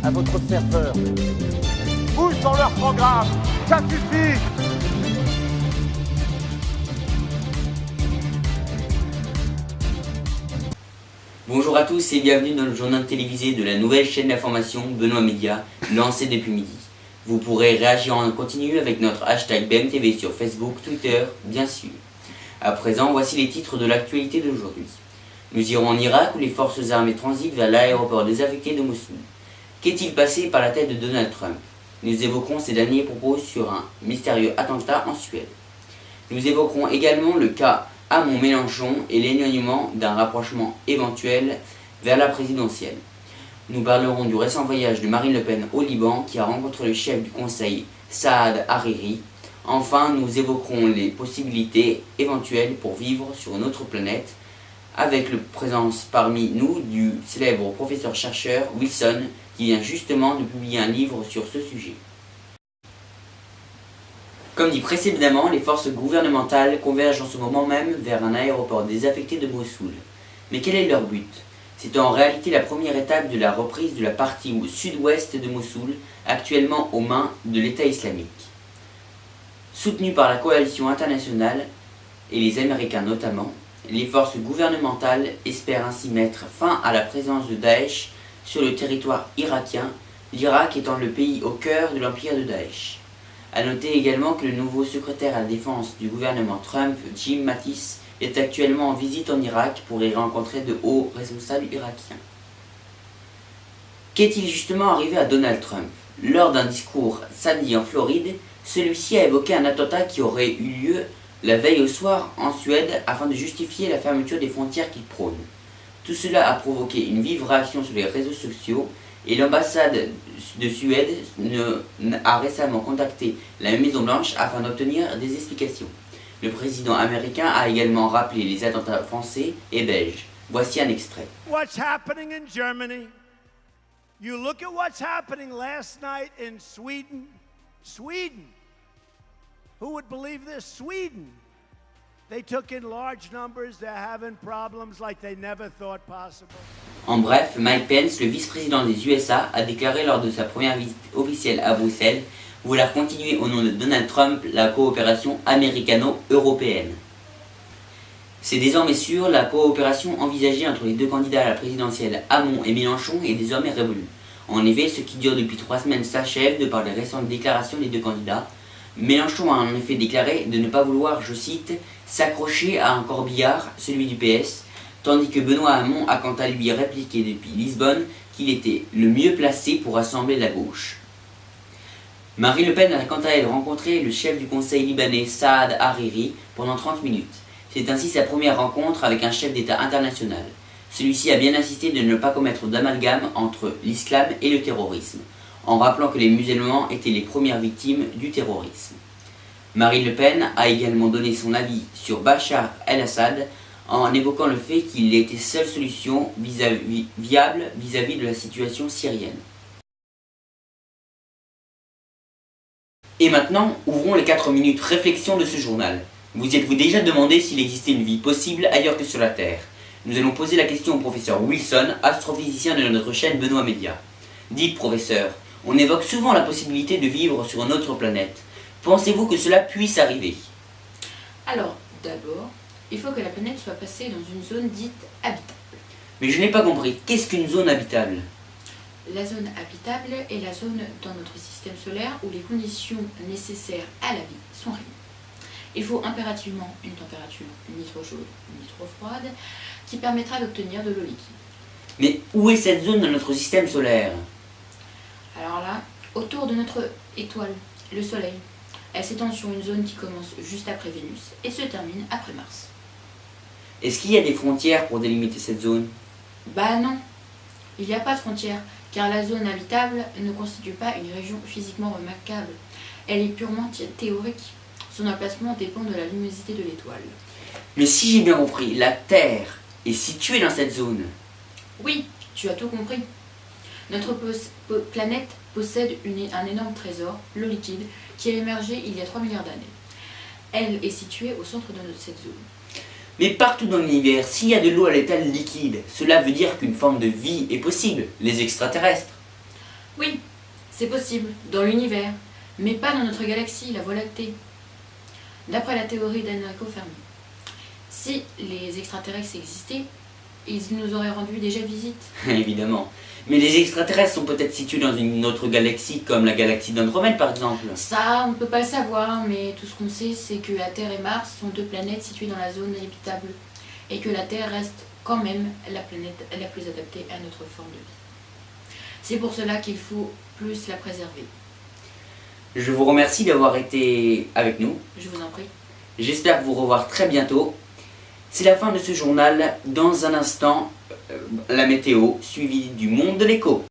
à votre serveur. Où sont leurs programmes? Ça suffit! Bonjour à tous et bienvenue dans le journal télévisé de la nouvelle chaîne d'information Benoît Média, lancée depuis midi. Vous pourrez réagir en continu avec notre hashtag BMTV sur Facebook, Twitter, bien sûr. À présent, voici les titres de l'actualité d'aujourd'hui. Nous irons en Irak où les forces armées transitent vers l'aéroport désaffecté de Mossoul. Qu'est-il passé par la tête de Donald Trump? Nous évoquerons ces derniers propos sur un mystérieux attentat en Suède. Nous évoquerons également le cas Hamon-Mélenchon et l'éloignement d'un rapprochement éventuel vers la présidentielle. Nous parlerons du récent voyage de Marine Le Pen au Liban qui a rencontré le chef du conseil Saad Hariri. Enfin, nous évoquerons les possibilités éventuelles pour vivre sur une autre planète avec la présence parmi nous du célèbre professeur-chercheur Wilson qui vient justement de publier un livre sur ce sujet. Comme dit précédemment, les forces gouvernementales convergent en ce moment même vers un aéroport désaffecté de Mossoul. Mais quel est leur but? C'est en réalité la première étape de la reprise de la partie sud-ouest de Mossoul, actuellement aux mains de l'État islamique. Soutenues par la coalition internationale, et les Américains notamment, les forces gouvernementales espèrent ainsi mettre fin à la présence de Daesh sur le territoire irakien, l'Irak étant le pays au cœur de l'empire de Daesh. A noter également que le nouveau secrétaire à la défense du gouvernement Trump, Jim Mattis, est actuellement en visite en Irak pour y rencontrer de hauts responsables irakiens. Qu'est-il justement arrivé à Donald Trump? Lors d'un discours samedi en Floride, celui-ci a évoqué un attentat qui aurait eu lieu la veille au soir en Suède afin de justifier la fermeture des frontières qu'il prône. Tout cela a provoqué une vive réaction sur les réseaux sociaux et l'ambassade de Suède a récemment contacté la Maison-Blanche afin d'obtenir des explications. Le président américain a également rappelé les attentats français et belges. Voici un extrait. What's happening in Germany? You look at what's happening last night in Sweden. Sweden. Who would believe this? Sweden. They took in large numbers. They're having problems like they never thought possible. En bref, Mike Pence, le vice-président des USA, a déclaré lors de sa première visite officielle à Bruxelles vouloir continuer au nom de Donald Trump la coopération américano-européenne. C'est désormais sûr, la coopération envisagée entre les deux candidats à la présidentielle Hamon et Mélenchon est désormais révolue. En effet, ce qui dure depuis 3 semaines s'achève de par les récentes déclarations des deux candidats. Mélenchon a en effet déclaré de ne pas vouloir, je cite, s'accrocher à un corbillard, celui du PS, tandis que Benoît Hamon a quant à lui répliqué depuis Lisbonne qu'il était le mieux placé pour rassembler la gauche. Marine Le Pen a quant à elle rencontré le chef du conseil libanais Saad Hariri pendant 30 minutes. C'est ainsi sa première rencontre avec un chef d'État international. Celui-ci a bien insisté de ne pas commettre d'amalgame entre l'islam et le terrorisme, en rappelant que les musulmans étaient les premières victimes du terrorisme. Marine Le Pen a également donné son avis sur Bachar el-Assad en évoquant le fait qu'il était seule solution viable vis-à-vis de la situation syrienne. Et maintenant, ouvrons les 4 minutes réflexion de ce journal. Vous êtes-vous déjà demandé s'il existait une vie possible ailleurs que sur la Terre? Nous allons poser la question au professeur Wilson, astrophysicien de notre chaîne Benoît Média. Dites professeur, on évoque souvent la possibilité de vivre sur une autre planète. Pensez-vous que cela puisse arriver? Alors, d'abord, il faut que la planète soit passée dans une zone dite habitable. Mais je n'ai pas compris, qu'est-ce qu'une zone habitable? La zone habitable est la zone dans notre système solaire où les conditions nécessaires à la vie sont réunies. Il faut impérativement une température ni trop chaude ni trop froide qui permettra d'obtenir de l'eau liquide. Mais où est cette zone dans notre système solaire? Alors là, autour de notre étoile, le Soleil. Elle s'étend sur une zone qui commence juste après Vénus et se termine après Mars. Est-ce qu'il y a des frontières pour délimiter cette zone? Bah non, il n'y a pas de frontières, car la zone habitable ne constitue pas une région physiquement remarquable. Elle est purement théorique. Son emplacement dépend de la luminosité de l'étoile. Mais si j'ai bien compris, la Terre est située dans cette zone. Oui, tu as tout compris. Notre planète possède un énorme trésor, l'eau liquide, qui a émergé il y a 3 milliards d'années. Elle est située au centre de cette zone. Mais partout dans l'univers, s'il y a de l'eau à l'état liquide, cela veut dire qu'une forme de vie est possible, les extraterrestres. Oui, c'est possible, dans l'univers, mais pas dans notre galaxie, la Voie lactée. D'après la théorie d'Enrico Fermi, si les extraterrestres existaient, ils nous auraient rendu déjà visite. Évidemment. Mais les extraterrestres sont peut-être situés dans une autre galaxie, comme la galaxie d'Andromède par exemple. Ça, on ne peut pas le savoir, mais tout ce qu'on sait, c'est que la Terre et Mars sont deux planètes situées dans la zone habitable, et que la Terre reste quand même la planète la plus adaptée à notre forme de vie. C'est pour cela qu'il faut plus la préserver. Je vous remercie d'avoir été avec nous. Je vous en prie. J'espère vous revoir très bientôt. C'est la fin de ce journal. Dans un instant, la météo, suivie du monde de l'écho.